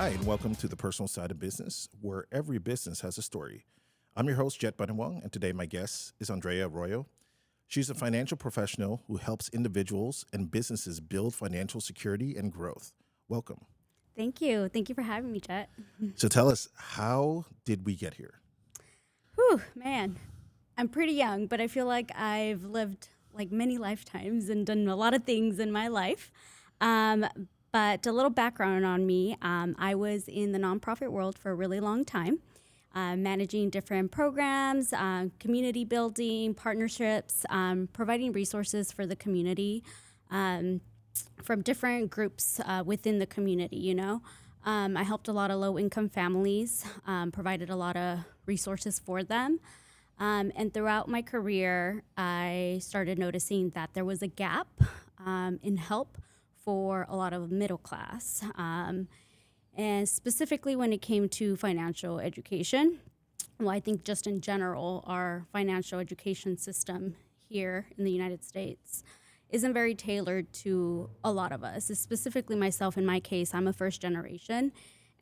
Hi, and welcome to the Personal Side of Business, where every business has a story. I'm your host, Jet Bunditwong, and today my guest is Andrea Arroyo. She's a financial professional who helps individuals and businesses build financial security and growth. Welcome. Thank you. Thank you for having me, Jet. So tell us, how did we get here? Whew, man. I'm pretty young, but I feel like I've lived like many lifetimes and done a lot of things in my life. Um, but a little background on me, I was in the nonprofit world for a really long time, managing different programs, community building, partnerships, providing resources for the community. From different groups within the community, I helped a lot of low-income families, provided a lot of resources for them. And throughout my career, I started noticing that there was a gap in help for a lot of middle class. And specifically when it came to financial education, well, I think just in general, our financial education system here in the United States isn't very tailored to a lot of us. Specifically myself, in my case, I'm a first generation,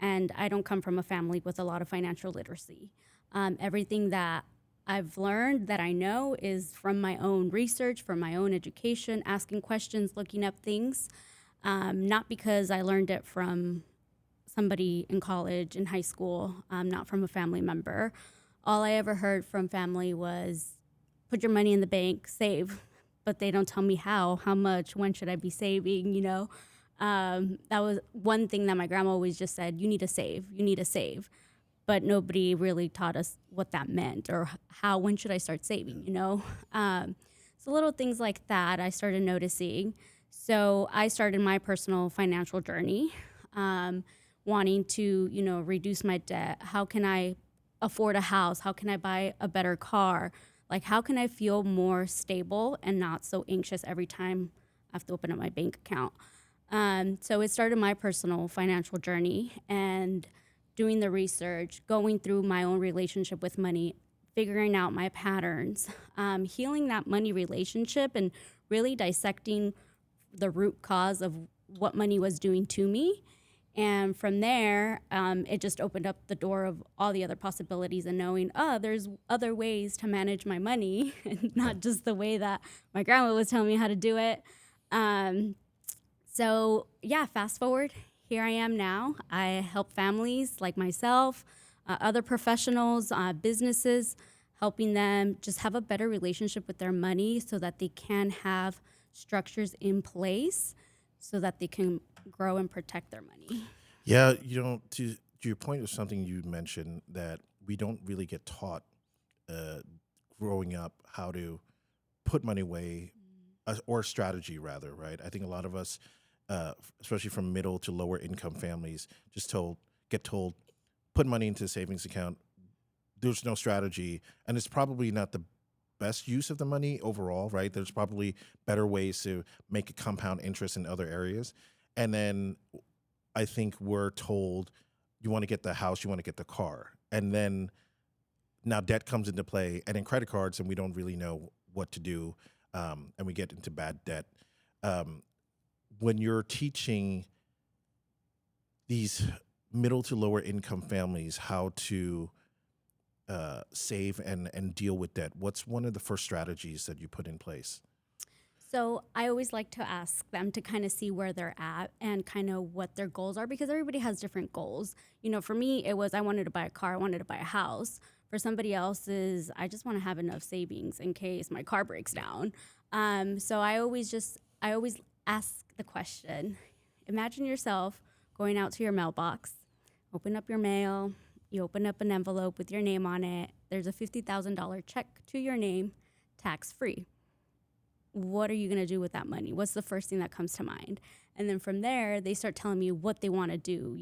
and I don't come from a family with a lot of financial literacy. Everything that I've learned that I know is from my own research, from my own education, asking questions, looking up things, not because I learned it from somebody in college, in high school, not from a family member. All I ever heard from family was put your money in the bank, save, but they don't tell me how much, when should I be saving. That was one thing that my grandma always just said, you need to save. But nobody really taught us what that meant or when should I start saving. So little things like that I started noticing. So I started my personal financial journey, wanting to, reduce my debt. How can I afford a house? How can I buy a better car? Like, how can I feel more stable and not so anxious every time I have to open up my bank account? So it started my personal financial journey and doing the research, going through my own relationship with money, figuring out my patterns, healing that money relationship and really dissecting the root cause of what money was doing to me. And from there, it just opened up the door of all the other possibilities and knowing, there's other ways to manage my money, and not just the way that my grandma was telling me how to do it. Fast forward, here I am now. I help families like myself, other professionals, businesses, helping them just have a better relationship with their money so that they can have structures in place so that they can grow and protect their money. Yeah, to your point of something you mentioned, that we don't really get taught growing up how to put money away, or strategy rather, right? I think a lot of us, especially from middle to lower income families, get told, put money into a savings account. There's no strategy, and it's probably not the best use of the money overall, right? There's probably better ways to make a compound interest in other areas. And then I think we're told, you want to get the house, you want to get the car. And then now debt comes into play, and then credit cards, and we don't really know what to do, and we get into bad debt. When you're teaching these middle to lower income families how to save and deal with debt, what's one of the first strategies that you put in place? So I always like to ask them to kind of see where they're at and kind of what their goals are, because everybody has different goals. For me, it was I wanted to buy a car, I wanted to buy a house. For somebody else's, I just want to have enough savings in case my car breaks down. So I always ask the question, imagine yourself going out to your mailbox, open up your mail, you open up an envelope with your name on it. There's a $50,000 check to your name, tax-free. What are you going to do with that money? What's the first thing that comes to mind? And then from there, they start telling me what they want to do.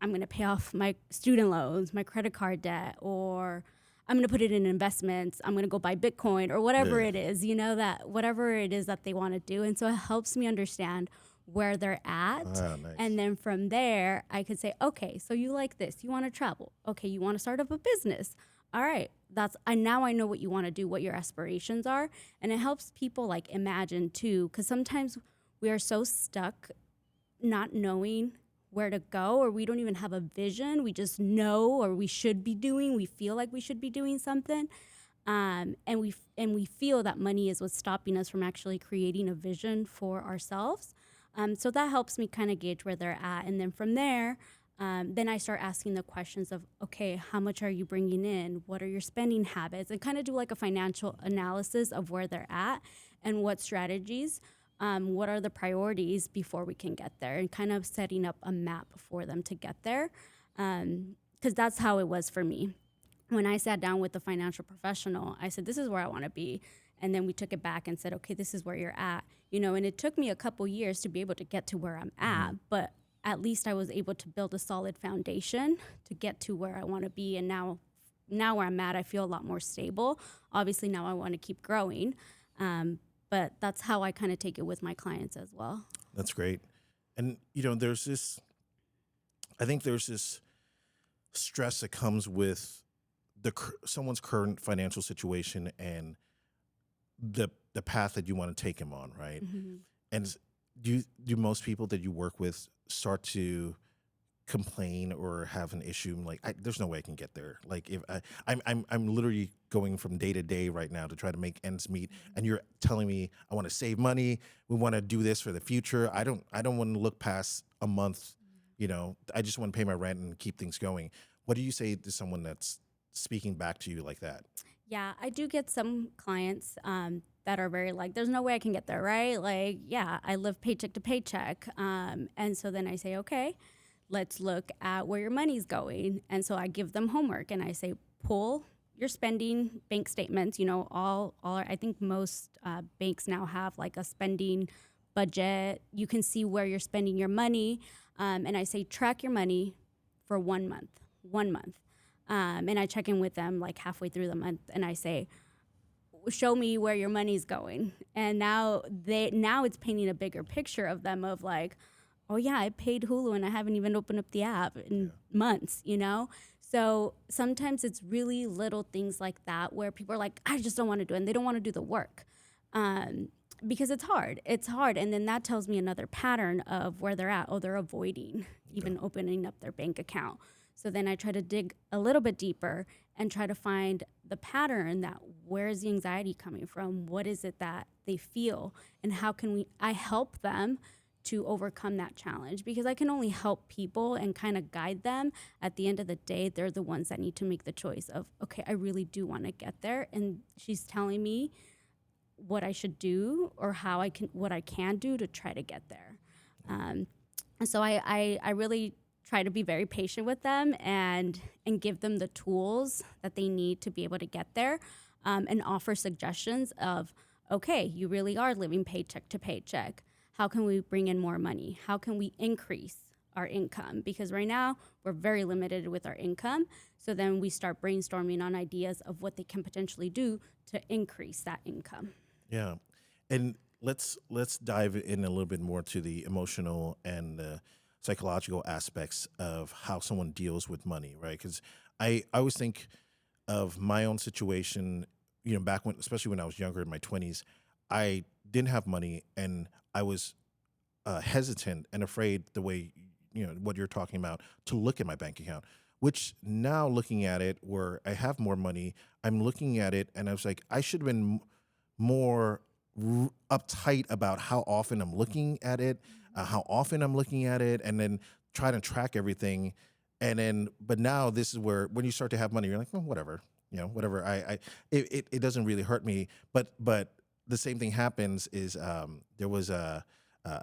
I'm going to pay off my student loans, my credit card debt, or I'm going to put it in investments. I'm going to go buy Bitcoin or whatever it is, that whatever it is that they want to do. And so it helps me understand where they're at. Nice. And then from there, I could say, okay, so you like this. You want to travel. Okay, you want to start up a business. All right, now I know what you want to do, what your aspirations are. And it helps people like imagine too, because sometimes we are so stuck not knowing where to go, or we don't even have a vision. We just know, or we feel like we should be doing something. And we feel that money is what's stopping us from actually creating a vision for ourselves. So that helps me kind of gauge where they're at. And then from there, then I start asking the questions of, okay, how much are you bringing in? What are your spending habits? And kind of do like a financial analysis of where they're at and what strategies, what are the priorities before we can get there, and kind of setting up a map for them to get there. Because that's how it was for me. When I sat down with the financial professional, I said, this is where I want to be. And then we took it back and said, okay, this is where you're at. And it took me a couple years to be able to get to where I'm at, but at least I was able to build a solid foundation to get to where I want to be. And now where I'm at, I feel a lot more stable. Obviously, now I want to keep growing. But that's how I kind of take it with my clients as well. That's great. And, I think there's this stress that comes with someone's current financial situation and the path that you want to take him on, right? Mm-hmm. And do most people that you work with start to complain or have an issue like there's no way I can get there? Like if I'm literally going from day to day right now to try to make ends meet, and you're telling me I want to save money, we want to do this for the future. I don't want to look past a month. I just want to pay my rent and keep things going. What do you say to someone that's speaking back to you like that? Yeah, I do get some clients that are very like, there's no way I can get there, right? Like, yeah, I live paycheck to paycheck. And so then I say, okay, let's look at where your money's going. And so I give them homework and I say, pull your spending bank statements. I think most banks now have like a spending budget. You can see where you're spending your money. And I say, track your money for 1 month. And I check in with them like halfway through the month and I say, show me where your money's going. And now it's painting a bigger picture of them of like, oh yeah, I paid Hulu and I haven't even opened up the app in months, So sometimes it's really little things like that where people are like, I just don't want to do it. And they don't want to do the work because it's hard. And then that tells me another pattern of where they're at. Oh, they're avoiding even opening up their bank account. So then I try to dig a little bit deeper and try to find the pattern that where is the anxiety coming from? What is it that they feel? And how can I help them to overcome that challenge? Because I can only help people and kind of guide them. At the end of the day, they're the ones that need to make the choice of, okay, I really do want to get there. And she's telling me what I should do or what I can do to try to get there. And so I really try to be very patient with them and give them the tools that they need to be able to get there, and offer suggestions of, okay, you really are living paycheck to paycheck. How can we bring in more money? How can we increase our income? Because right now we're very limited with our income. So then we start brainstorming on ideas of what they can potentially do to increase that income. Yeah. And let's dive in a little bit more to the emotional and psychological aspects of how someone deals with money, right? Because I always think of my own situation, back when, especially when I was younger in my 20s, I didn't have money and I was hesitant and afraid the way, what you're talking about, to look at my bank account, which now looking at it where I have more money, I'm looking at it and I was like, I should have been more uptight about how often I'm looking at it, and then try to track everything. And then, but now this is where, when you start to have money, you're like, well, whatever, whatever. It doesn't really hurt me. But the same thing happens is there was I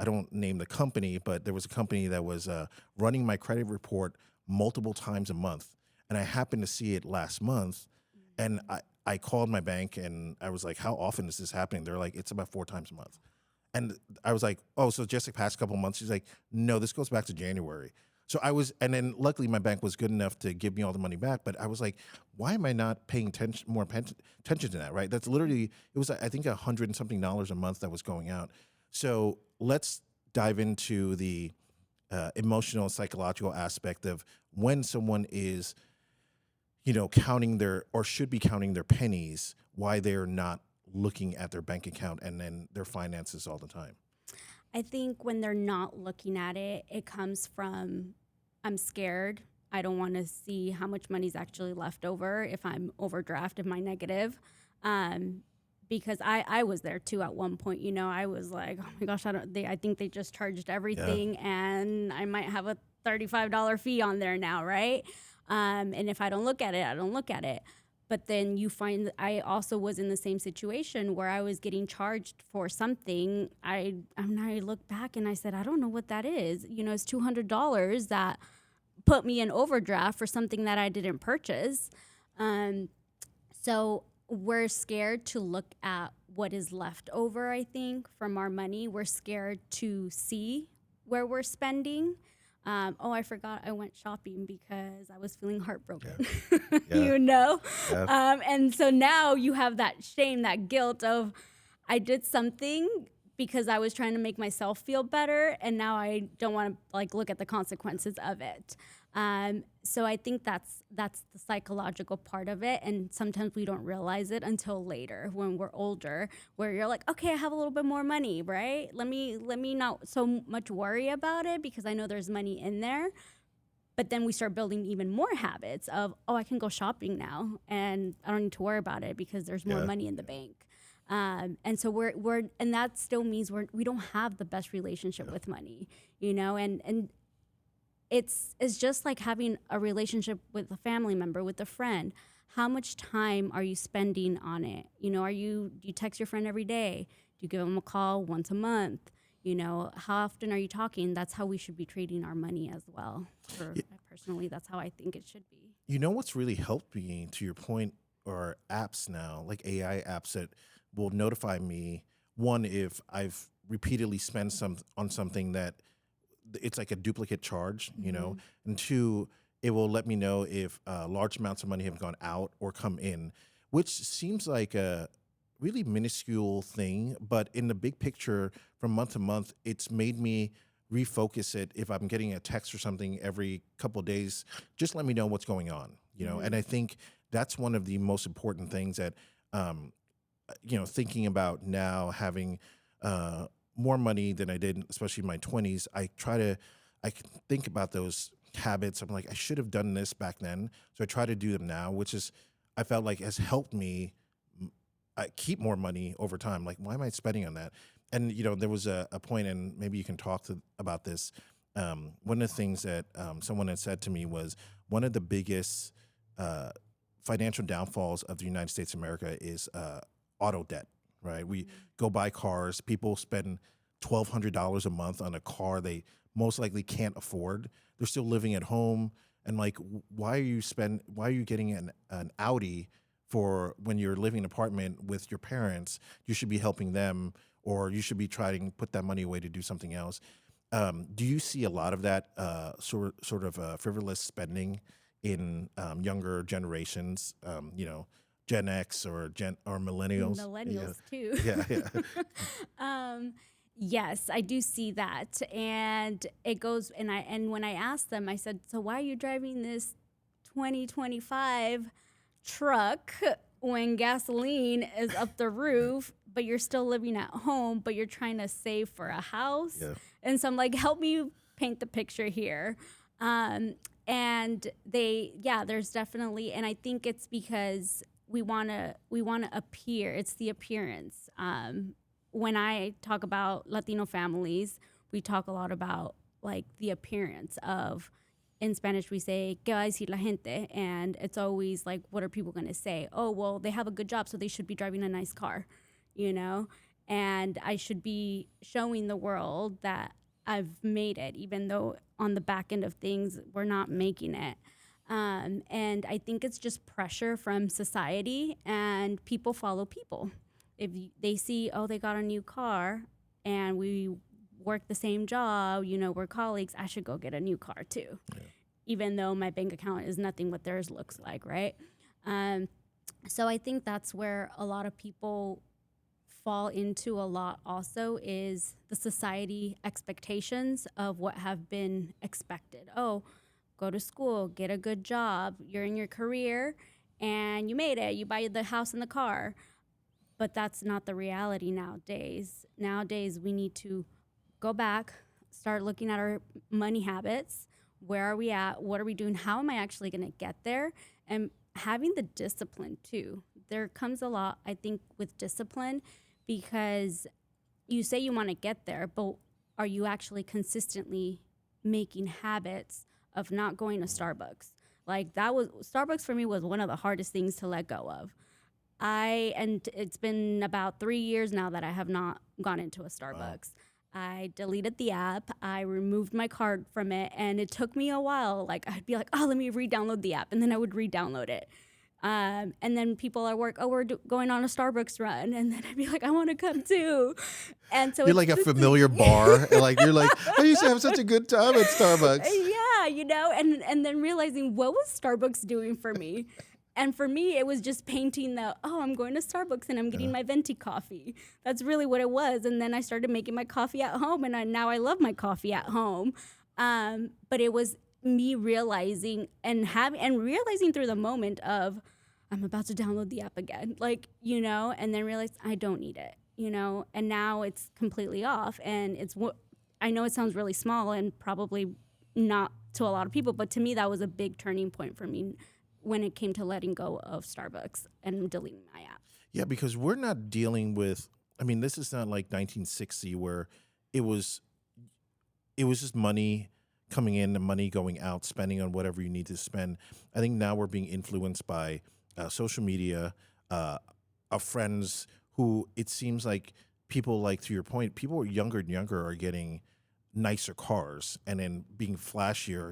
don't name the company, but there was a company that was running my credit report multiple times a month. And I happened to see it last month. And I called my bank and I was like, how often is this happening? They're like, it's about 4 times a month. And I was like, oh, so just the past couple of months? She's like, no, this goes back to January. So and then luckily my bank was good enough to give me all the money back. But I was like, why am I not paying more attention to that, right? That's literally, it was, I think, $100 and something a month that was going out. So let's dive into the emotional and psychological aspect of when someone is, counting should be counting their pennies, why they're not looking at their bank account and then their finances all the time. I think when they're not looking at it, it comes from I'm scared. I don't want to see how much money's actually left over if I'm overdraft, if my negative. Um, because I was there too at one point. I was like, oh my gosh, I think they just charged Yeah. everything, and I might have a $35 fee on there now, right? And if I don't look at it, I don't look at it. But then you find that I also was in the same situation where I was getting charged for something. I look back and I said, I don't know what that is. It's $200 that put me in overdraft for something that I didn't purchase. Um, so we're scared to look at what is left over, I think, from our money. We're scared to see where we're spending. I forgot I went shopping because I was feeling heartbroken, Yeah. you know? Yeah. And so now you have that shame, that guilt of I did something because I was trying to make myself feel better, and now I don't want to look at the consequences of it. So I think that's the psychological part of it, and sometimes we don't realize it until later when we're older, where you're like, okay, I have a little bit more money, right? Let me not so much worry about it because I know there's money in there. But then we start building even more habits of, I can go shopping now, and I don't need to worry about it because there's more Yeah. money in the bank. And so and that still means we don't have the best relationship with money, and it's just like having a relationship with a family member, with a friend. How much time are you spending on it? Do you text your friend every day? Do you give them a call once a month? How often are you talking? That's how we should be treating our money as well. Personally, that's how I think it should be. What's really helped me, to your point, are apps now, like AI apps that will notify me, one, if I've repeatedly spent on something that it's like a duplicate charge, and two, it will let me know if large amounts of money have gone out or come in, which seems like a really minuscule thing, but in the big picture, from month to month, it's made me refocus it. If I'm getting a text or something every couple of days, just let me know what's going on, And I think that's one of the most important things that, thinking about now having more money than I did, especially in my 20s. I can think about those habits. I'm like, I should have done this back then. So I try to do them now, which is, I felt like has helped me keep more money over time. Like, why am I spending on that? And, there was a point, and maybe you can talk about this. One of the things that someone had said to me was one of the biggest financial downfalls of the United States of America is auto debt, right? We go buy cars. People spend $1,200 a month on a car they most likely can't afford. They're still living at home. And like, why are you getting an Audi for when you're living in an apartment with your parents? You should be helping them, or you should be trying to put that money away to do something else. Do you see a lot of that sort of frivolous spending in younger generations? Gen X or millennials. Millennials too. Yeah, yeah. Yes, I do see that, and it goes. And when I asked them, I said, "So why are you driving this 2025 truck when gasoline is up the roof, but you're still living at home, but you're trying to save for a house?" Yeah. And so I'm like, "Help me paint the picture here." And there's definitely, and I think it's because we wanna appear. It's the appearance. When I talk about Latino families, we talk a lot about like the appearance of. In Spanish, we say "¿Qué va a decir la gente?" And it's always like, what are people going to say? Oh, well, they have a good job, so they should be driving a nice car, And I should be showing the world that I've made it, even though on the back end of things, we're not making it. And I think it's just pressure from society, and people follow people. If they see, they got a new car and we work the same job, we're colleagues, I should go get a new car too. Yeah. Even though my bank account is nothing what theirs looks like, right? So I think that's where a lot of people fall into a lot also, is the society expectations of what have been expected. Oh, go to school, get a good job, you're in your career, and you made it. You buy the house and the car. But that's not the reality nowadays. Nowadays, we need to go back, start looking at our money habits. Where are we at? What are we doing? How am I actually going to get there? And having the discipline too. There comes a lot, I think, with discipline, because you say you want to get there, but are you actually consistently making habits of not going to Starbucks? Like that was Starbucks for me was one of the hardest things to let go of. And it's been about 3 years now that I have not gone into a Starbucks. Wow. I deleted the app. I removed my card from it, and it took me a while. Like I'd be like, oh, let me re-download the app, and then I would re-download it. And then people at work, oh, we're going on a Starbucks run, and then I'd be like, I want to come too. And so you're like a familiar bar, and like you're like, I used to have such a good time at Starbucks. Yeah, and then realizing what was Starbucks doing for me. And for me, it was just painting I'm going to Starbucks and I'm getting my venti coffee. That's really what it was. And then I started making my coffee at home, and now I love my coffee at home. But it was me realizing and realizing through the moment of, I'm about to download the app again, and then realize I don't need it, and now it's completely off. And I know it sounds really small and probably not to a lot of people, but to me, that was a big turning point for me when it came to letting go of Starbucks and deleting my app. Yeah, because we're not dealing with, this is not like 1960 where it was just money coming in and money going out, spending on whatever you need to spend. I think now we're being influenced by social media, our friends who it seems like people, like to your point, people younger and younger are getting nicer cars and then being flashier,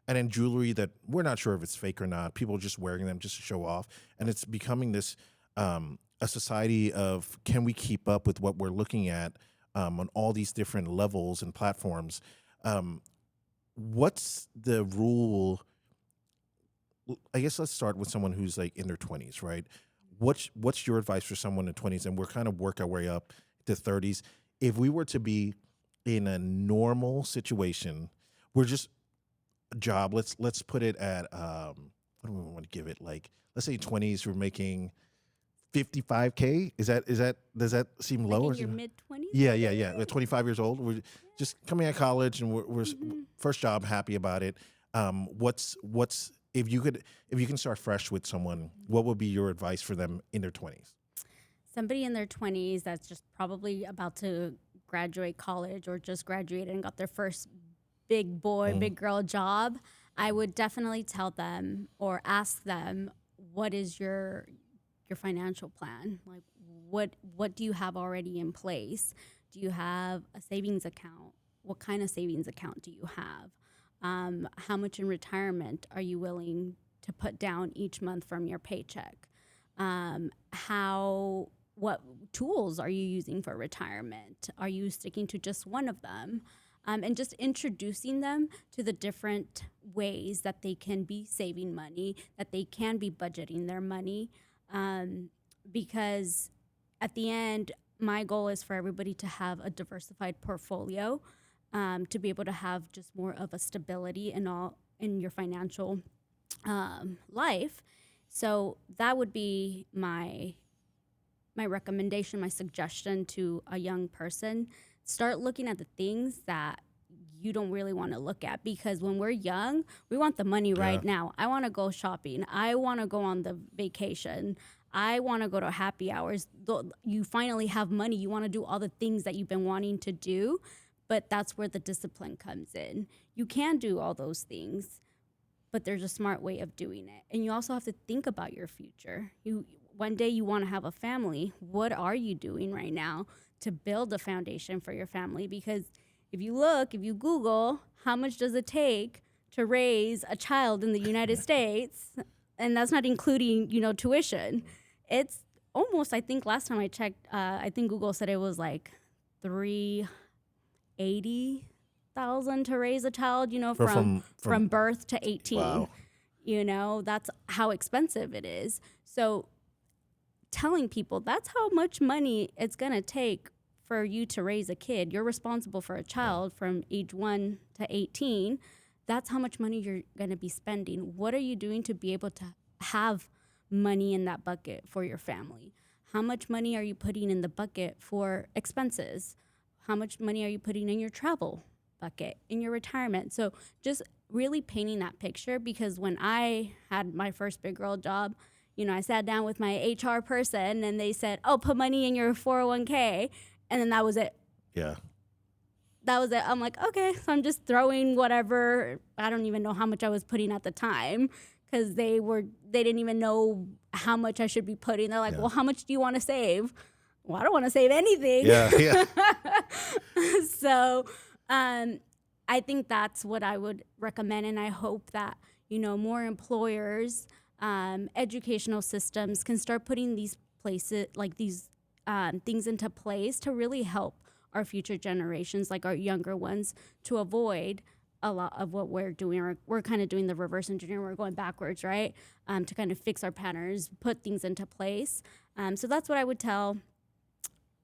and then jewelry that we're not sure if it's fake or not. People are just wearing them just to show off. And it's becoming this, a society of, can we keep up with what we're looking at on all these different levels and platforms? What's the rule? I guess let's start with someone who's like in their 20s, right? What's your advice for someone in 20s? And we're kind of work our way up to 30s. If we were to be in a normal situation, we're just a job. Let's put it at what do we want to give it? Like, let's say 20s, we're making 55K. Is that does that seem low? Like in your mid 20s? Yeah. We're 25 years old. We're just coming out of college, and we're first job, happy about it. What's if you can start fresh with someone, what would be your advice for them in their 20s? Somebody in their 20s that's just probably about to graduate college or just graduated and got their first big boy, big girl job, I would definitely tell them or ask them, what is your financial plan? Like, what do you have already in place? Do you have a savings account? What kind of savings account do you have? How much in retirement are you willing to put down each month from your paycheck? What tools are you using for retirement? Are you sticking to just one of them? And just introducing them to the different ways that they can be saving money, that they can be budgeting their money. Because at the end, my goal is for everybody to have a diversified portfolio, to be able to have just more of a stability in your financial life. So that would be my recommendation, my suggestion to a young person. Start looking at the things that you don't really want to look at, because when we're young, we want the money right now. I want to go shopping. I want to go on the vacation. I want to go to happy hours. You finally have money. You want to do all the things that you've been wanting to do, but that's where the discipline comes in. You can do all those things, but there's a smart way of doing it. And you also have to think about your future. One day you want to have a family. What are you doing right now to build a foundation for your family? Because if you Google, how much does it take to raise a child in the United States? And that's not including, tuition. It's almost, I think last time I checked, I think Google said it was like $380,000 to raise a child, from birth to 18. Wow. That's how expensive it is. So telling people that's how much money it's going to take for you to raise a kid. You're responsible for a child from age 1 to 18. That's how much money you're going to be spending. What are you doing to be able to have money in that bucket for your family? How much money are you putting in the bucket for expenses? How much money are you putting in your travel bucket, in your retirement? So just really painting that picture, because when I had my first big girl job, I sat down with my HR person and they said, oh, put money in your 401k. And then that was it. Yeah. That was it. I'm like, okay, so I'm just throwing whatever. I don't even know how much I was putting at the time, because they didn't even know how much I should be putting. They're like, Yeah. well, how much do you want to save? Well, I don't want to save anything. Yeah. Yeah. So I think that's what I would recommend. And I hope that, more employers, educational systems can start putting these places, like these things into place to really help our future generations, like our younger ones, to avoid a lot of what we're doing. We're kind of doing the reverse engineering. We're going backwards, right? To kind of fix our patterns, put things into place. So that's what I would tell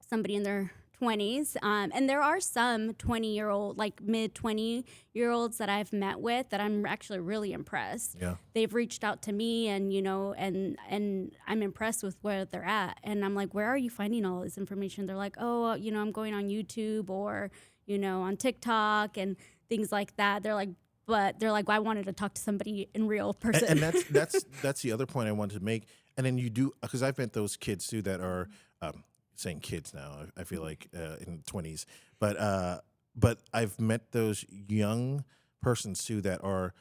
somebody in their 20s. And there are some 20-year-old, like mid 20-year-olds that I've met with that I'm actually really impressed. Yeah. They've reached out to me, and and I'm impressed with where they're at. And I'm like, where are you finding all this information? They're like, oh, I'm going on YouTube or, on TikTok and things like that. They're like, well, I wanted to talk to somebody in real person. And that's the other point I wanted to make. And then you do, because I've met those kids too that are saying kids now. I feel like in the 20s, but I've met those young persons too that are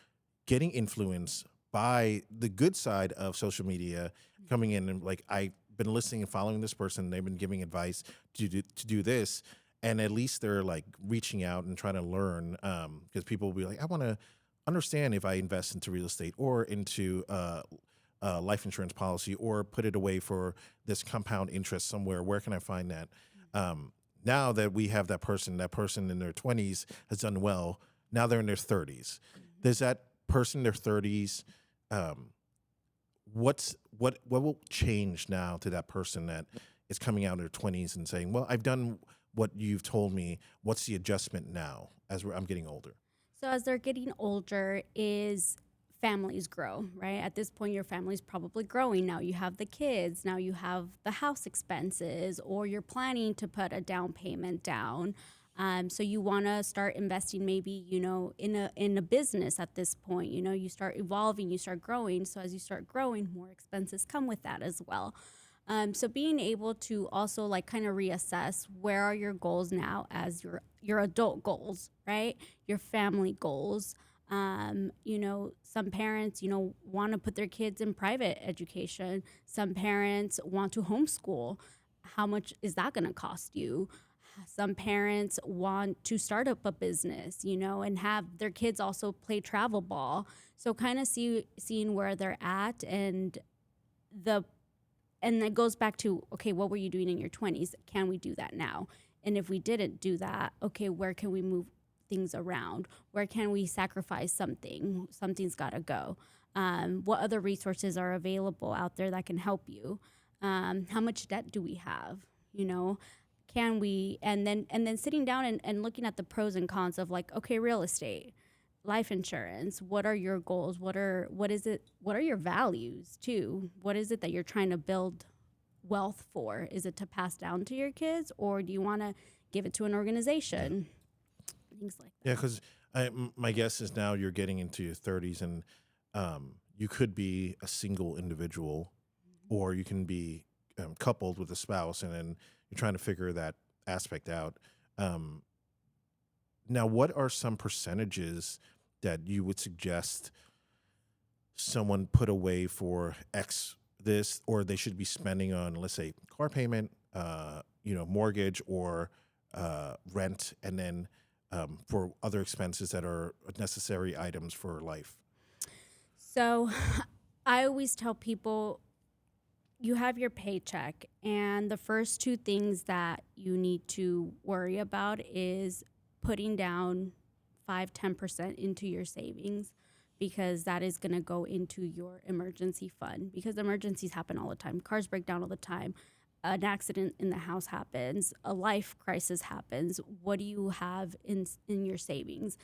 getting influenced by the good side of social media, coming in and like, I've been listening and following this person. They've been giving advice to do this. And at least they're like reaching out and trying to learn, because people will be like, I want to understand if I invest into real estate or into life insurance policy, or put it away for this compound interest somewhere. Where can I find that? Now that we have that person in their 20s has done well. Now they're in their 30s. Does that person in their 30s, what will change now to that person that is coming out in their 20s and saying, well, I've done what you've told me. What's the adjustment now as I'm getting older? So as they're getting older, is families grow, right? At this point, your family's probably growing. Now you have the kids. Now you have the house expenses, or you're planning to put a down payment down. So you want to start investing, maybe, in a business at this point. You start evolving, you start growing. So as you start growing, more expenses come with that as well. So being able to also like kind of reassess, where are your goals now as your adult goals, right? Your family goals. Some parents, want to put their kids in private education. Some parents want to homeschool. How much is that going to cost you? Some parents want to start up a business, and have their kids also play travel ball. So kind of seeing where they're at, and it goes back to, okay, what were you doing in your 20s? Can we do that now? And if we didn't do that, okay, where can we move things around? Where can we sacrifice something? Something's got to go. What other resources are available out there that can help you? How much debt do we have? Can we, and then sitting down and looking at the pros and cons of like, okay, real estate, life insurance, what are your goals? What are your values too? What is it that you're trying to build wealth for? Is it to pass down to your kids, or do you want to give it to an organization? Things like that. Yeah, because my guess is now you're getting into your 30s, and you could be a single individual, or you can be coupled with a spouse, and then you're trying to figure that aspect out. Now, what are some percentages that you would suggest someone put away for X this, or they should be spending on, let's say, car payment, mortgage, or rent, and then for other expenses that are necessary items for life? So I always tell people, you have your paycheck, and the first two things that you need to worry about is putting down 5-10% into your savings, because that is going to go into your emergency fund, because emergencies happen all the time. Cars break down all the time. An accident in the house happens. A life crisis happens. What do you have in your savings?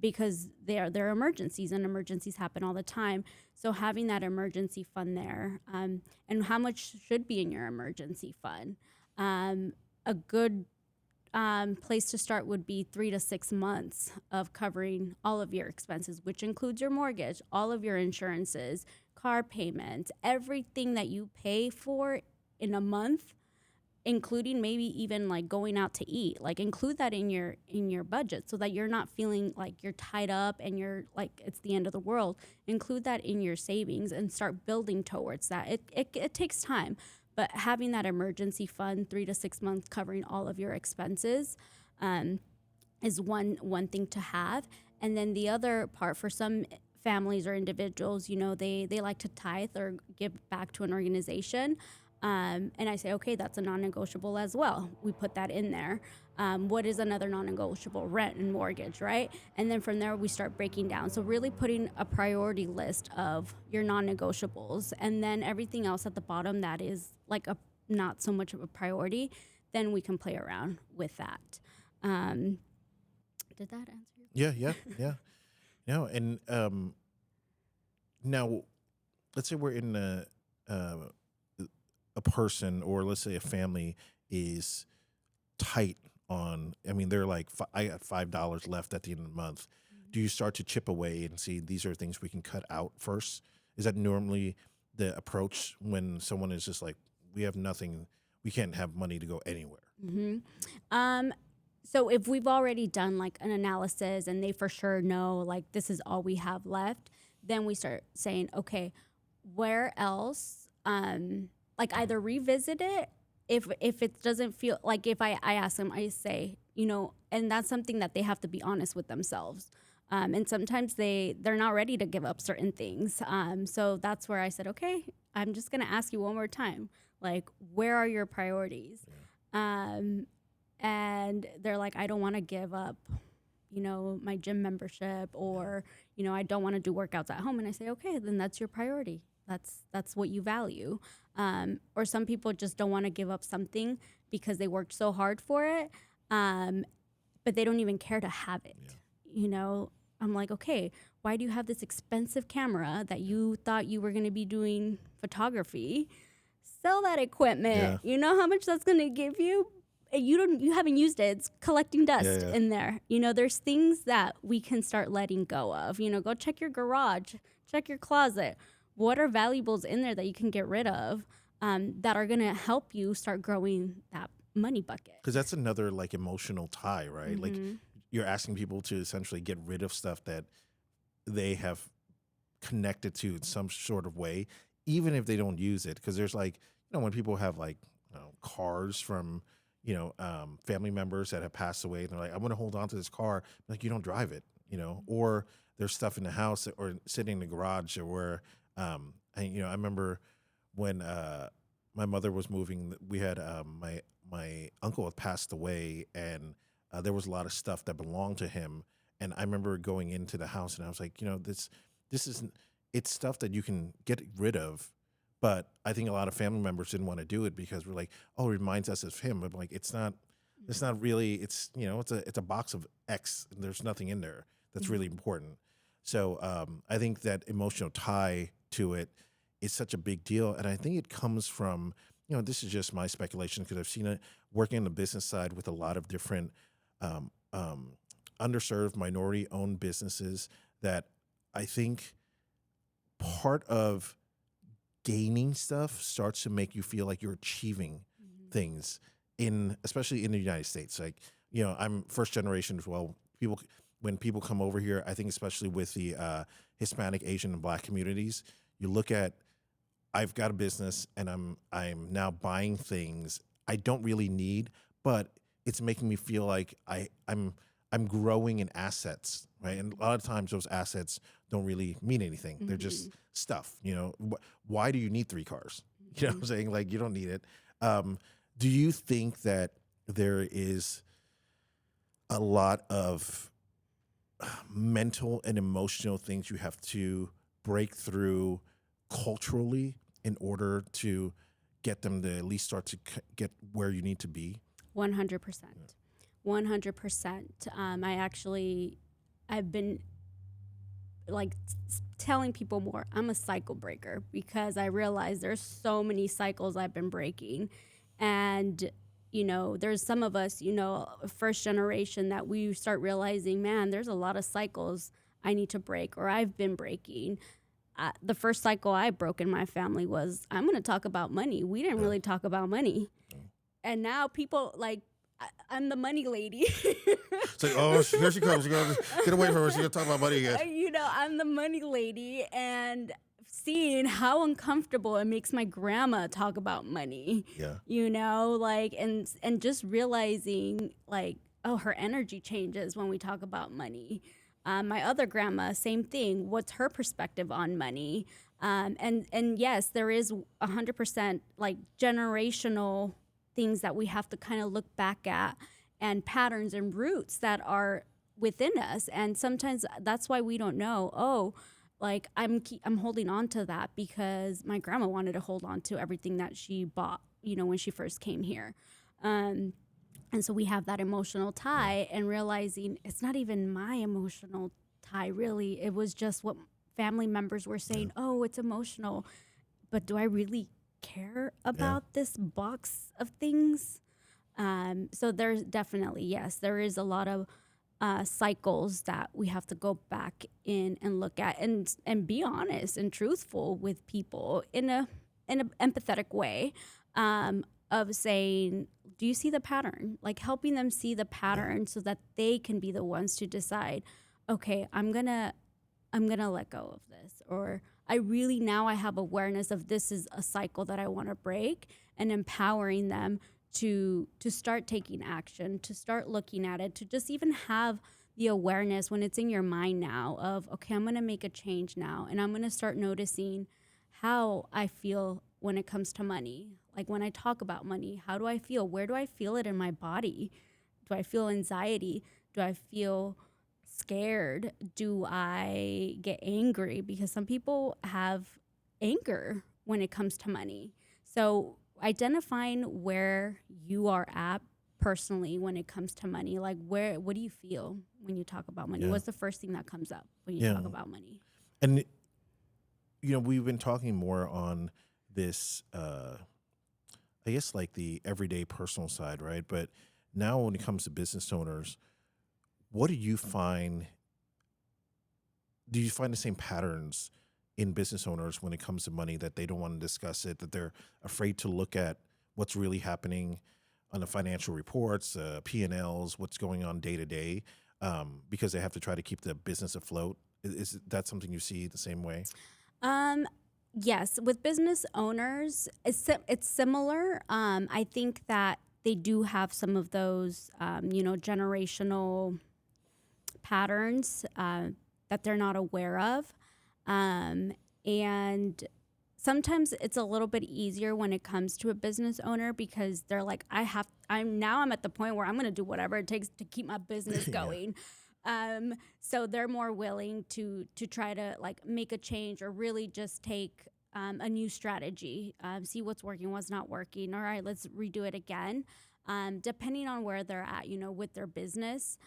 Because they're emergencies, and emergencies happen all the time. So having that emergency fund there, and how much should be in your emergency fund? A good place to start would be 3 to 6 months of covering all of your expenses, which includes your mortgage, all of your insurances, car payments, everything that you pay for in a month, including maybe even like going out to eat. Like include that in your budget so that you're not feeling like you're tied up and you're like it's the end of the world. Include that in your savings and start building towards that. It takes time, but having that emergency fund 3 to 6 months covering all of your expenses is one thing to have. And then the other part for some families or individuals, they like to tithe or give back to an organization. And I say, okay, that's a non-negotiable as well. We put that in there. What is another non-negotiable? Rent and mortgage, right? And then from there, we start breaking down. So really putting a priority list of your non-negotiables, and then everything else at the bottom that is like a not so much of a priority, then we can play around with that. Did that answer your question? Yeah. No, and now let's say we're in a person, or let's say a family is tight on. I mean, they're like, I got $5 left at the end of the month. Do you start to chip away and see these are things we can cut out first? Is that normally the approach when someone is just like, we have nothing, we can't have money to go anywhere? So if we've already done like an analysis and they for sure know like this is all we have left, then we start saying, okay, where else? Like either revisit it if it doesn't feel like, if I ask them, I say, and that's something that they have to be honest with themselves. And sometimes they're not ready to give up certain things. So that's where I said, okay, I'm just going to ask you one more time, like, where are your priorities? And they're like, I don't want to give up, my gym membership, or, I don't want to do workouts at home. And I say, okay, then that's your priority. That's what you value. Or some people just don't want to give up something because they worked so hard for it, but they don't even care to have it. Yeah. I'm like, okay, why do you have this expensive camera that you thought you were going to be doing photography? Sell that equipment. Yeah. You know how much that's going to give you? You haven't used it. It's collecting dust in there. There's things that we can start letting go of. Go check your garage, check your closet. What are valuables in there that you can get rid of that are going to help you start growing that money bucket? Because that's another like emotional tie, right? Mm-hmm. Like you're asking people to essentially get rid of stuff that they have connected to in some sort of way, even if they don't use it. Because there's like, when people have like cars from, family members that have passed away, and they're like, I want to hold on to this car. Like, you don't drive it, or there's stuff in the house or sitting in the garage, or where, I remember when my mother was moving, we had my uncle had passed away, and there was a lot of stuff that belonged to him. And I remember going into the house, and I was like, this isn't, it's stuff that you can get rid of. But I think a lot of family members didn't want to do it because we're like, oh, it reminds us of him. But like, it's not really, it's a box of X, and there's nothing in there that's really important. So I think that emotional tie to it is such a big deal. And I think it comes from, this is just my speculation because I've seen it working on the business side with a lot of different underserved, minority-owned businesses, that I think part of gaining stuff starts to make you feel like you're achieving things especially in the United States. Like, I'm first generation as well. When people come over here, I think especially with the Hispanic, Asian, and Black communities, you look at, I've got a business and I'm now buying things I don't really need, but it's making me feel like I'm growing in assets, right? And a lot of times those assets don't really mean anything. Mm-hmm. They're just stuff, Why do you need 3 cars? You know what I'm saying? Like, you don't need it. Do you think that there is a lot of mental and emotional things you have to break through culturally in order to get them to at least start to get where you need to be? 100%. 100%. I've been like telling people more, I'm a cycle breaker, because I realize there's so many cycles I've been breaking. And there's some of us, first generation that we start realizing, man, there's a lot of cycles I need to break or I've been breaking. The first cycle I broke in my family was, I'm going to talk about money. We didn't really talk about money. And now people I'm the money lady. It's like, oh, here she comes. Get away from her. She's going to talk about money again. I'm the money lady, and seeing how uncomfortable it makes my grandma talk about money. Yeah. And just realizing oh, her energy changes when we talk about money. My other grandma, same thing. What's her perspective on money? And yes, there is 100% generational things that we have to kind of look back at, and patterns and roots that are within us. And sometimes that's why we don't know, I'm holding on to that because my grandma wanted to hold on to everything that she bought, when she first came here. And so we have that emotional tie, and realizing it's not even my emotional tie, really. It was just what family members were saying, oh, it's emotional. But do I really care about this box of things? So there's definitely, yes, there is a lot of cycles that we have to go back in and look at, and be honest and truthful with people in an empathetic way, of saying, do you see the pattern? Helping them see the pattern so that they can be the ones to decide, okay, I'm gonna let go of this, or I have awareness of this is a cycle that I want to break, and empowering them to start taking action, to start looking at it, to just even have the awareness when it's in your mind now of, okay, I'm going to make a change now, and I'm going to start noticing how I feel when it comes to money. When I talk about money, how do I feel? Where do I feel it in my body? Do I feel anxiety? Do I feel scared? Do I get angry? Because some people have anger when it comes to money. So identifying where you are at personally when it comes to money, what do you feel when you talk about money? What's the first thing that comes up when you talk about money? And we've been talking more on this I guess the everyday personal side, right? But now when it comes to business owners, what do you find? Do you find the same patterns in business owners when it comes to money, that they don't want to discuss it, that they're afraid to look at what's really happening on the financial reports, P&Ls, what's going on day to day, because they have to try to keep the business afloat? Is that something you see the same way? Yes, with business owners, it's similar. I think that they do have some of those, generational patterns that they're not aware of. And sometimes it's a little bit easier when it comes to a business owner, because they're like, I'm at the point where I'm going to do whatever it takes to keep my business going. So they're more willing to try to make a change, or really just take a new strategy, see what's working, what's not working. All right, let's redo it again. Depending on where they're at, with their business.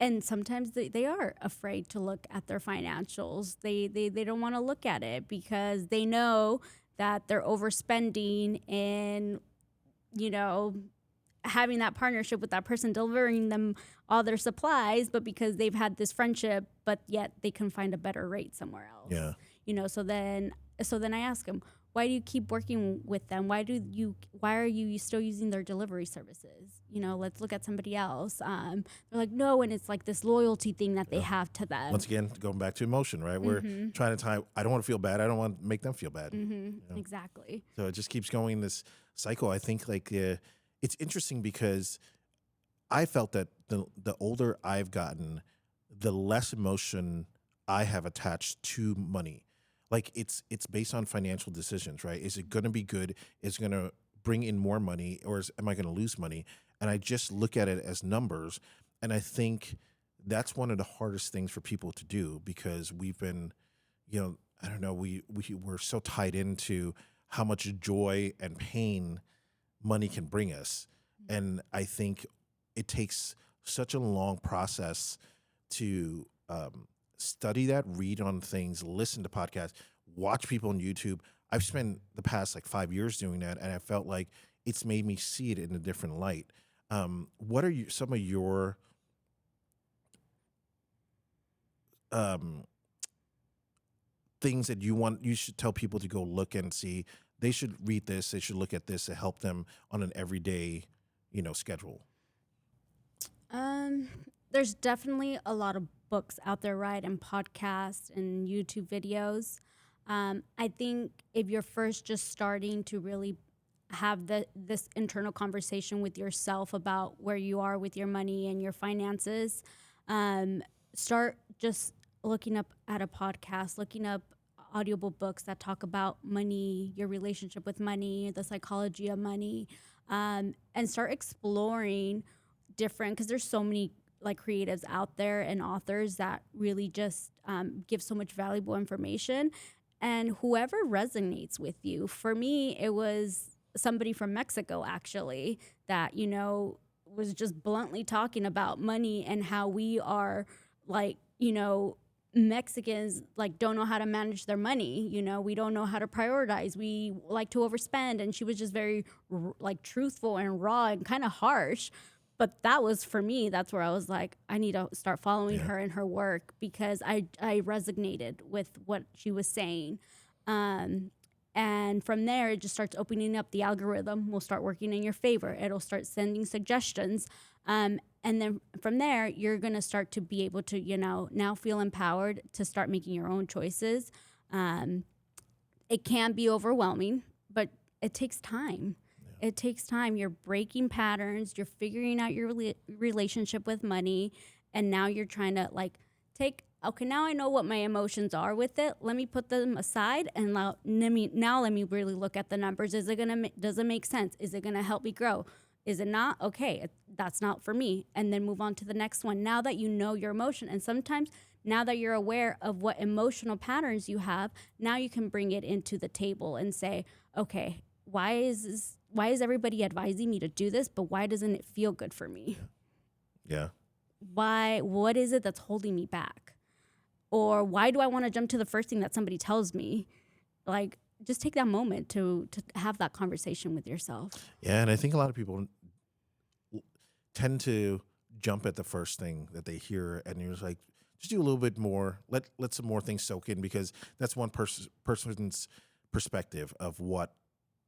And sometimes they are afraid to look at their financials. They don't want to look at it because they know that they're overspending in, having that partnership with that person, delivering them all their supplies, but because they've had this friendship, but yet they can find a better rate somewhere else. Yeah. So then I ask them, why do you keep working with them? Why are you still using their delivery services? Let's look at somebody else. They're like, no, and it's this loyalty thing that they have to them. Once again, going back to emotion, right? We're trying to tie, I don't want to feel bad. I don't want to make them feel bad. Exactly. So it just keeps going this cycle. I think it's interesting because I felt that the older I've gotten, the less emotion I have attached to money. It's based on financial decisions, right? Is it going to be good? Is it going to bring in more money, or am I going to lose money? And I just look at it as numbers. And I think that's one of the hardest things for people to do, because we've been, I don't know, we're so tied into how much joy and pain money can bring us. And I think it takes such a long process to study that, read on things, listen to podcasts, watch people on YouTube. I've spent the past 5 years doing that, and I felt like it's made me see it in a different light. What are some of your um, things that you should tell people to go look and see? They should read this. They should look at this to help them on an everyday, schedule. Um, there's definitely a lot of books out there, right, and podcasts and YouTube videos. I think if you're first just starting to really have this internal conversation with yourself about where you are with your money and your finances, start just looking up at a podcast, looking up audible books that talk about money, your relationship with money, the psychology of money, and start exploring different, because there's so many like creatives out there and authors that really just give so much valuable information, and whoever resonates with you. For me, it was somebody from Mexico actually that was just bluntly talking about money and how we are like Mexicans like don't know how to manage their money. We don't know how to prioritize. We like to overspend. And she was just very like truthful and raw and kind of harsh. But that was for me, that's where I was like, I need to start following her and her work, because I resonated with what she was saying. And from there, it just starts opening up. The algorithm will start working in your favor. It'll start sending suggestions. And then from there, you're going to start to be able to, now feel empowered to start making your own choices. It can be overwhelming, but it takes time. It takes time. You're breaking patterns. You're figuring out your relationship with money. And now you're trying to okay, now I know what my emotions are with it. Let me put them aside and let me really look at the numbers. Does it make sense? Is it going to help me grow? Is it not? Okay, that's not for me. And then move on to the next one. Now that you know your emotion, and sometimes now that you're aware of what emotional patterns you have, now you can bring it into the table and say, okay, why is everybody advising me to do this, but why doesn't it feel good for me? Yeah. What is it that's holding me back? Or why do I want to jump to the first thing that somebody tells me? Like, just take that moment to have that conversation with yourself. Yeah, and I think a lot of people tend to jump at the first thing that they hear, and you're just like, just do a little bit more. Let some more things soak in, because that's one person's perspective of what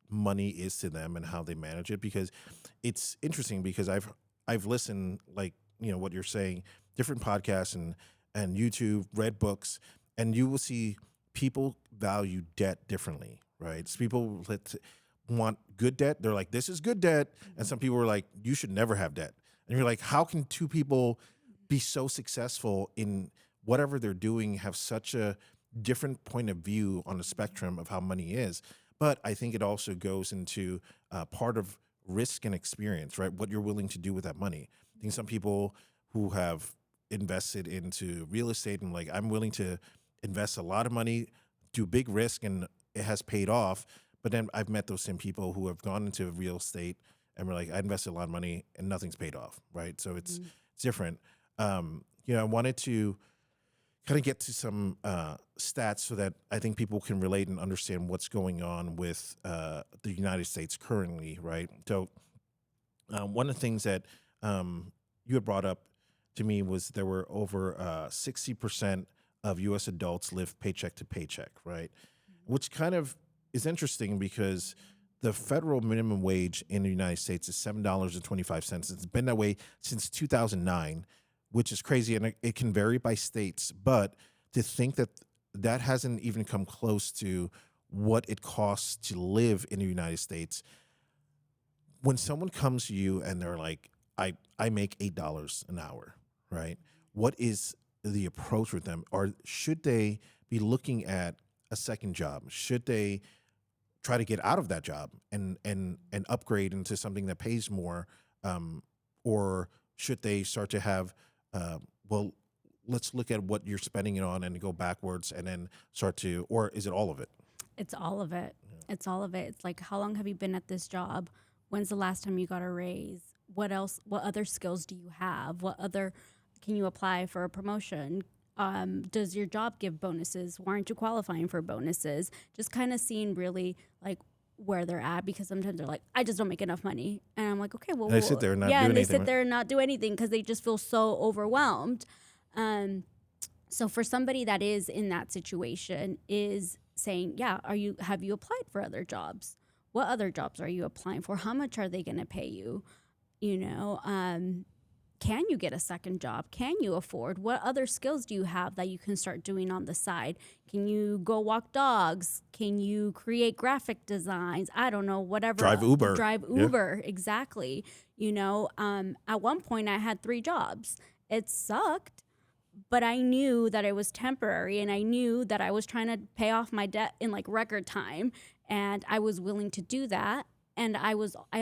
money is to them and how they manage it. Because it's interesting, because I've listened, like, what you're saying, different podcasts and YouTube, read books, and you will see people value debt differently, right? So people that want good debt, they're like, this is good debt. And some people are like, you should never have debt. And you're like, how can two people be so successful in whatever they're doing, have such a different point of view on the spectrum of how money is? But I think it also goes into part of risk and experience, right? What you're willing to do with that money. I think some people who have invested into real estate and like, I'm willing to invest a lot of money, do big risk, and it has paid off. But then I've met those same people who have gone into real estate and we're like, I invested a lot of money and nothing's paid off, right? So it's different. I wanted to kind of get to some stats so that I think people can relate and understand what's going on with the United States currently, right? So one of the things that you had brought up to me was there were over 60% of U.S. adults live paycheck to paycheck, right? Which kind of is interesting, because the federal minimum wage in the United States is $7.25. It's been that way since 2009, which is crazy, and it can vary by states. But to think that that hasn't even come close to what it costs to live in the United States. When someone comes to you and they're like, I make $8 an hour, right? What is the approach with them? Or should they be looking at a second job? Should they try to get out of that job and upgrade into something that pays more? Or should they start to have, well, let's look at what you're spending it on and go backwards and then start to, or is it all of it? It's all of it. Yeah. It's all of it. It's like, how long have you been at this job? When's the last time you got a raise? What else? What other skills do you have? What other can you apply for a promotion? Does your job give bonuses? Why aren't you qualifying for bonuses? Just kind of seeing really like where they're at, because sometimes they're like, I just don't make enough money. And I'm like, okay, well, And they sit there and not do yeah, and they anything, sit right? there and not do anything because they just feel so overwhelmed. So for somebody that is in that situation, is saying, yeah, have you applied for other jobs? What other jobs are you applying for? How much are they going to pay you? You know, can you get a second job? Can you afford? What other skills do you have that you can start doing on the side? Can you go walk dogs? Can you create graphic designs? I don't know, whatever. Drive Uber. Drive Yeah. Uber, exactly. You know, at one point I had 3 jobs. It sucked, but I knew that it was temporary, and I knew that I was trying to pay off my debt in like record time, and I was willing to do that. And I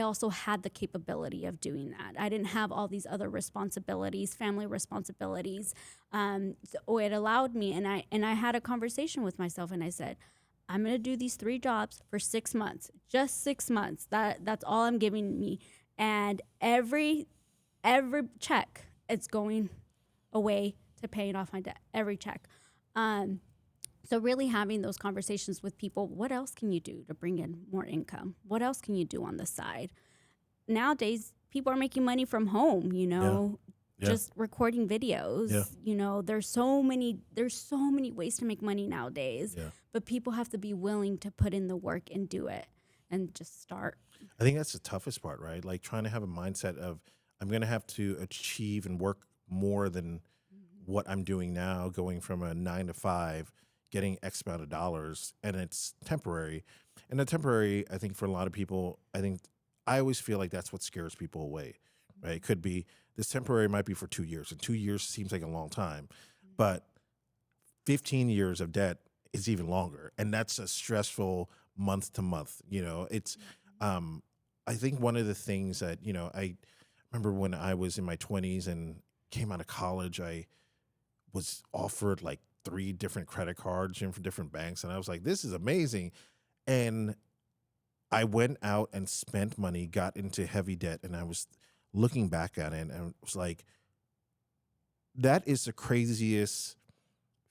also had the capability of doing that. I didn't have all these other responsibilities, family responsibilities. So it allowed me, and I had a conversation with myself, and I said, I'm going to do these 3 jobs for 6 months, just 6 months. That's all I'm giving me. And every check, it's going away to paying off my debt, every check. So really having those conversations with people, what else can you do to bring in more income? What else can you do on the side? Nowadays, people are making money from home, you know, just recording videos. Yeah. You know, there's so many ways to make money nowadays, but people have to be willing to put in the work and do it and just start. I think that's the toughest part, right? Like trying to have a mindset of, I'm going to have to achieve and work more than what I'm doing now, going from a 9 to 5, getting X amount of dollars, and it's temporary. And the temporary, I think for a lot of people, I always feel like that's what scares people away, right? It could be, this temporary might be for 2 years, and 2 years seems like a long time, but 15 years of debt is even longer. And that's a stressful month to month, you know. It's, I think one of the things that, you know, I remember when I was in my 20s and came out of college, I was offered like 3 different credit cards from different banks. And I was like, this is amazing. And I went out and spent money, got into heavy debt. And I was looking back at it and I was like, that is the craziest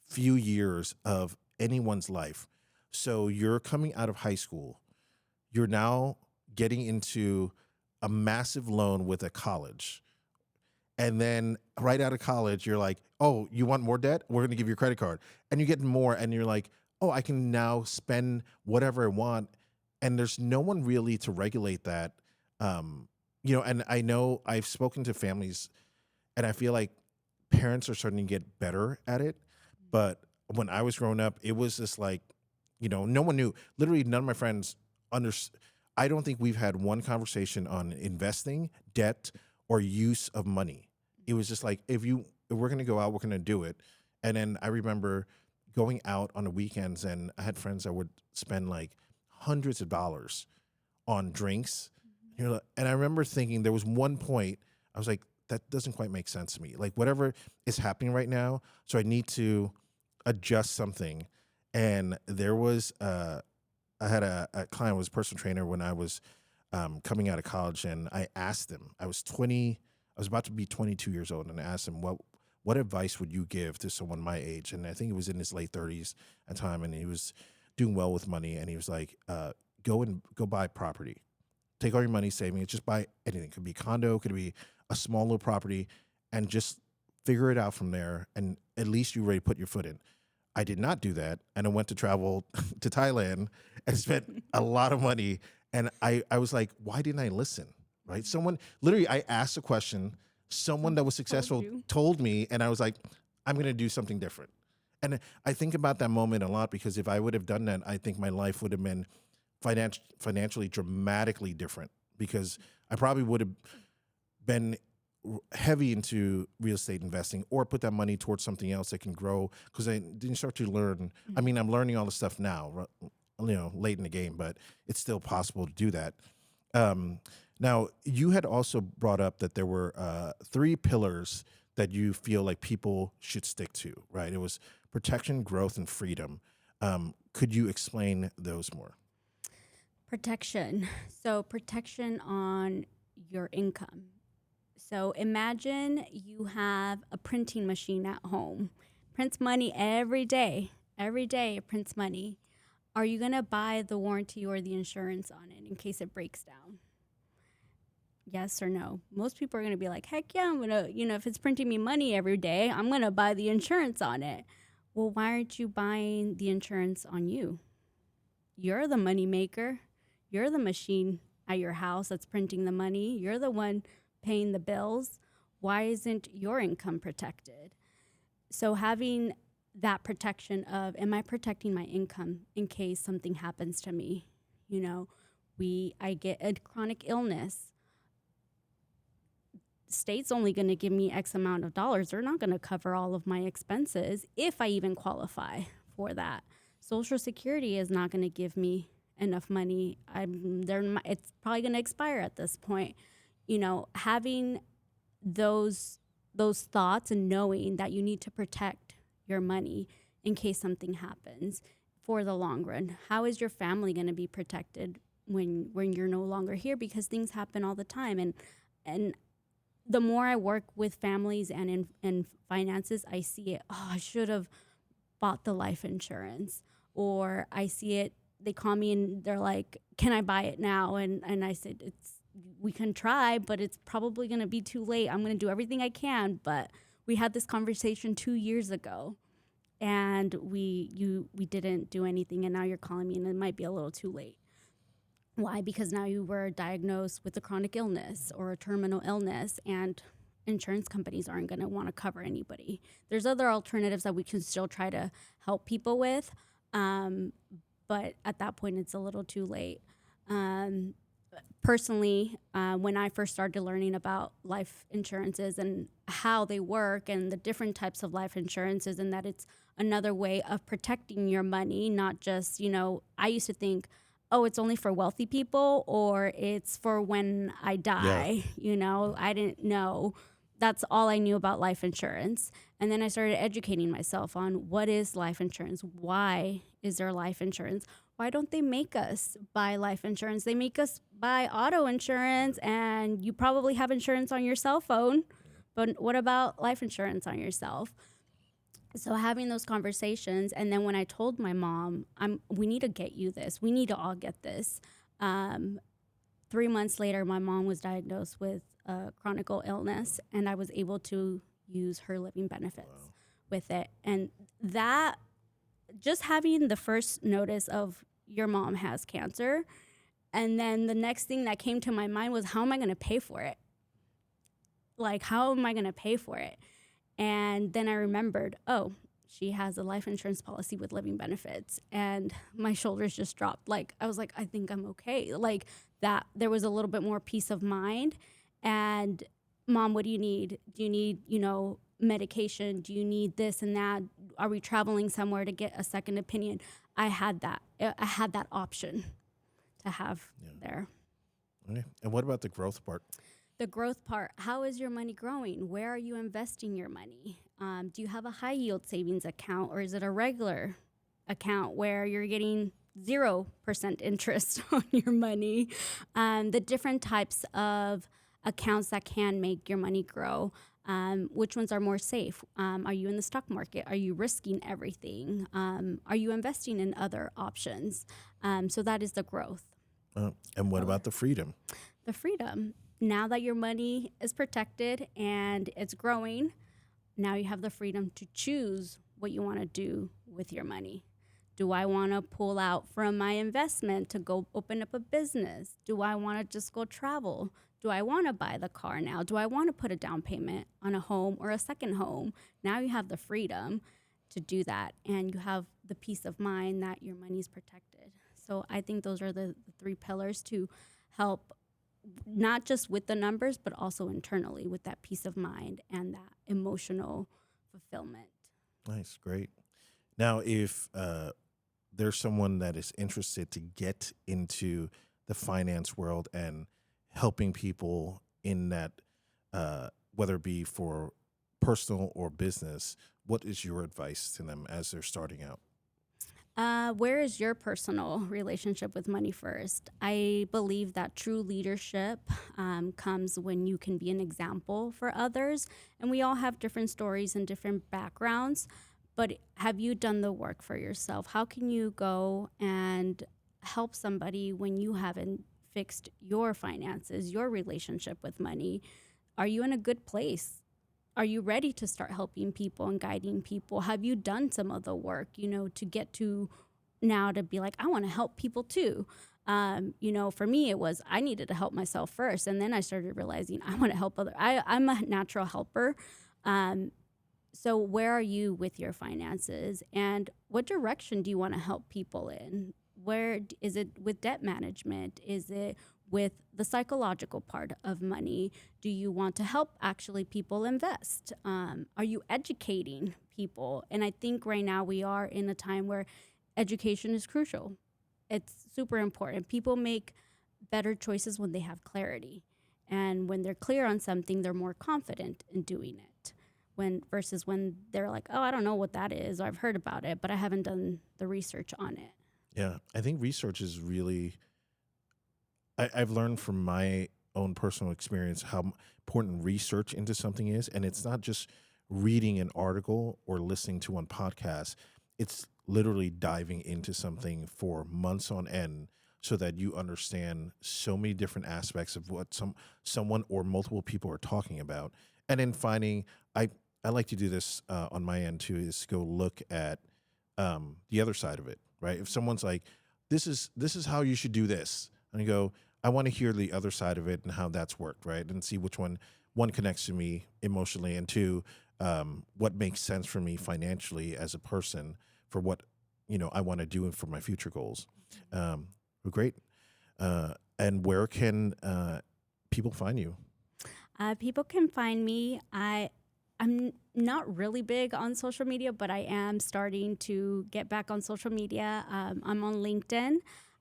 few years of anyone's life. So you're coming out of high school. You're now getting into a massive loan with a college. And then right out of college, you're like, oh, you want more debt? We're going to give you a credit card. And you get more, and you're like, oh, I can now spend whatever I want. And there's no one really to regulate that. You know, and I know I've spoken to families, and I feel like parents are starting to get better at it. But when I was growing up, it was just like, you know, no one knew. Literally, none of my friends understood. I don't think we've had one conversation on investing, debt, or use of money. It was just like, if we're going to go out, we're going to do it. And then I remember going out on the weekends, and I had friends that would spend like hundreds of dollars on drinks. You know, and I remember thinking, there was one point I was like, that doesn't quite make sense to me. Like, whatever is happening right now, so I need to adjust something. And there was, I had a client who was a personal trainer when I was coming out of college, and I asked him, I was about to be 22 years old, and I asked him, what advice would you give to someone my age? And I think he was in his late 30s at the time, and he was doing well with money, and he was like, go buy property. Take all your money, saving it, just buy anything. It could be a condo, could be a small little property, and just figure it out from there, and at least you're ready to put your foot in. I did not do that, and I went to travel to Thailand and spent a lot of money. And I was like, why didn't I listen, right? Someone, literally, I asked a question. Someone that was successful told me, and I was like, I'm going to do something different. And I think about that moment a lot, because if I would have done that, I think my life would have been financially dramatically different, because I probably would have been heavy into real estate investing, or put that money towards something else that can grow, because I didn't start to learn. I mean, I'm learning all this stuff now, you know, late in the game, but it's still possible to do that. Now, you had also brought up that there were 3 pillars that you feel like people should stick to, right? It was protection, growth, and freedom. Could you explain those more? Protection. So protection on your income. So imagine you have a printing machine at home. Prints money every day. Every day it prints money. are you going to buy the warranty or the insurance on it in case it breaks down? Yes or no? Most people are going to be like, heck yeah, I'm going to, if it's printing me money every day, I'm going to buy the insurance on it. Well, why aren't you buying the insurance on you? You're the money maker. You're the machine at your house that's printing the money. You're the one paying the bills. Why isn't your income protected? So having that protection of, am I protecting my income in case something happens to me? I get a chronic illness. State's only going to give me X amount of dollars. They're not going to cover all of my expenses if I even qualify for that. Social Security is not going to give me enough money. It's probably going to expire at this point. Having those thoughts and knowing that you need to protect your money in case something happens for the long run. How is your family going to be protected when you're no longer here? Because things happen all the time. And the more I work with families and in finances, I see it. Oh, I should have bought the life insurance. Or I see it, they call me and they're like, can I buy it now? And I said, we can try, but it's probably going to be too late. I'm going to do everything I can. But we had this conversation 2 years ago and we didn't do anything. And now you're calling me and it might be a little too late. Why? Because now you were diagnosed with a chronic illness or a terminal illness, and insurance companies aren't going to want to cover anybody. There's other alternatives that we can still try to help people with, but at that point, it's a little too late. Personally, when I first started learning about life insurances and how they work and the different types of life insurances, and that it's another way of protecting your money, not just, I used to think, oh, it's only for wealthy people or it's for when I die. Yeah. I didn't know. That's all I knew about life insurance. And then I started educating myself on what is life insurance? Why is there life insurance? Why don't they make us buy life insurance? They make us buy auto insurance, and you probably have insurance on your cell phone. But what about life insurance on yourself? So having those conversations, and then when I told my mom, we need to get you this. We need to all get this. 3 months later, my mom was diagnosed with a chronic illness, and I was able to use her living benefits with it. And that, just having the first notice of your mom has cancer, and then the next thing that came to my mind was, how am I going to pay for it? Like, how am I going to pay for it? And then I remembered, oh, she has a life insurance policy with living benefits. And my shoulders just dropped. Like, I was like, I think I'm okay. Like, that there was a little bit more peace of mind. And Mom, what do you need? Do you need, medication? Do you need this and that? Are we traveling somewhere to get a second opinion? I had that. I had that option to have there. Okay. And what about the growth part? The growth part, how is your money growing? Where are you investing your money? Do you have a high yield savings account, or is it a regular account where you're getting 0% interest on your money? The different types of accounts that can make your money grow. Which ones are more safe? Are you in the stock market? Are you risking everything? Are you investing in other options? So that is the growth. And what about the freedom? The freedom. Now that your money is protected and it's growing, now you have the freedom to choose what you want to do with your money. Do I want to pull out from my investment to go open up a business? Do I want to just go travel? Do I want to buy the car now? Do I want to put a down payment on a home or a second home? Now you have the freedom to do that, and you have the peace of mind that your money is protected. So I think those are the 3 pillars to help, not just with the numbers, but also internally with that peace of mind and that emotional fulfillment. Nice, great. Now, if there's someone that is interested to get into the finance world and helping people in that, whether it be for personal or business, what is your advice to them as they're starting out? Where is your personal relationship with money first? I believe that true leadership comes when you can be an example for others. And we all have different stories and different backgrounds. But have you done the work for yourself? How can you go and help somebody when you haven't fixed your finances, your relationship with money? Are you in a good place? Are you ready to start helping people and guiding people? Have you done some of the work, to get to now to be like, I want to help people too? For me, it was I needed to help myself first. And then I started realizing I want to help I'm a natural helper. So where are you with your finances, and what direction do you want to help people in? Where is it with debt management? Is it with the psychological part of money? Do you want to help actually people invest? Are you educating people? And I think right now we are in a time where education is crucial. It's super important. People make better choices when they have clarity. And when they're clear on something, they're more confident in doing it. Versus when they're like, oh, I don't know what that is, or I've heard about it, but I haven't done the research on it. Yeah, I think research is really, I've learned from my own personal experience how important research into something is. And it's not just reading an article or listening to one podcast. It's literally diving into something for months on end so that you understand so many different aspects of what someone or multiple people are talking about. And then finding, I like to do this on my end too, is go look at the other side of it, right? If someone's like, this is how you should do this, and I go, I want to hear the other side of it and how that's worked, right? And see which one connects to me emotionally, and two, what makes sense for me financially as a person for what I want to do for my future goals. Well, great. And where can people find you? People can find me. I'm not really big on social media, but I am starting to get back on social media. I'm on LinkedIn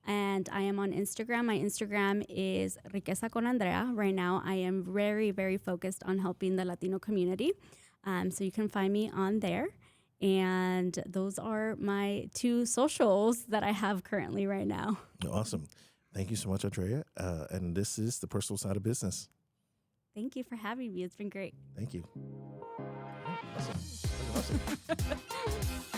and I am on Instagram. My Instagram is Riqueza con Andrea. Right now, I am very, very focused on helping the Latino community. So you can find me on there. And those are my two socials that I have currently right now. Awesome. Thank you so much, Andrea. And this is The Personal Side of Business. Thank you for having me. It's been great. Thank you. Awesome. Awesome.